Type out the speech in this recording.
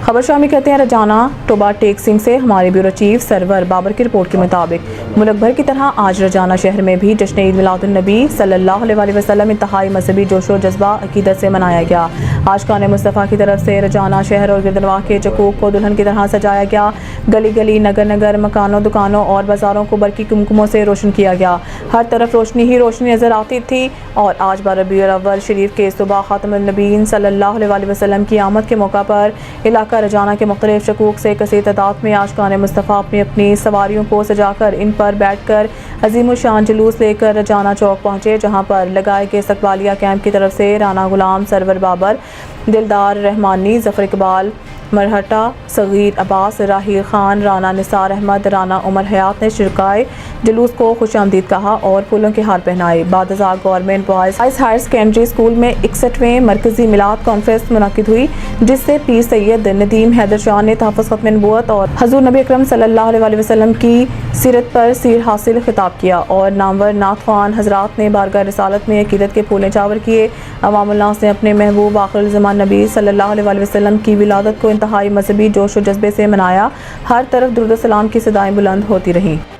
خبر شامی کہتے ہیں رجانہ ٹوبہ ٹیک سنگھ سے ہمارے بیورو چیف سرور بابر کی رپورٹ کے مطابق ملک بھر کی طرح آج رجانہ شہر میں بھی جشن عید میلاد النبی صلی اللہ علیہ وسلم انتہائی مذہبی جوش و جذبہ عقیدت سے منایا گیا۔ عاشقان مصطفیٰ کی طرف سے رجانہ شہر اور گردنواہ کے چکوک کو دلہن کی طرح سجایا گیا۔ گلی گلی، نگر نگر، مکانوں، دکانوں اور بازاروں کو برقی کمکموں سے روشن کیا گیا۔ ہر طرف روشنی ہی روشنی نظر آتی تھی اور آج 12 ربیع الاول شریف کے صبح خاتم النبیین صلی اللہ علیہ وسلم کی آمد کے موقع پر علاقہ رجانہ کے مختلف شکوک سے کثیر تعداد میں عاشقان مصطفیٰ اپنی سواریوں کو سجا کر ان پر بیٹھ کر عظیم الشان جلوس لے کر رجانہ چوک پہنچے، جہاں پر لگائے گئے استقبالیہ کیمپ کی طرف سے رانا غلام سرور بابر، دلدار رحمانی، ظفر اقبال، مرہٹہ، صغیر عباس، راہیل خان، رانا نثار احمد، رانا عمر حیات نے شرکائے جلوس کو خوش آمدید کہا اور پھولوں کے ہار پہنائے۔ بعد ازاں government boys higher secondary school میں 61ویں مرکزی میلاد کانفرنس منعقد ہوئی، جس سے پیر سید ندیم حیدر شاہ نے تحفظ ختم نبوت اور حضور نبی اکرم صلی اللہ علیہ وسلم کی سیرت پر سیر حاصل خطاب کیا اور نامور نعت خوان حضرات نے بارگاہ رسالت میں عقیدت کے پھولیں چاور کیے۔ عوام الناس نے اپنے محبوب آخر الزمان نبی صلی اللہ علیہ وسلم کی ولادت کو انتہائی مذہبی جوش و جذبے سے منایا۔ ہر طرف درود و سلام کی صدائیں بلند ہوتی رہیں۔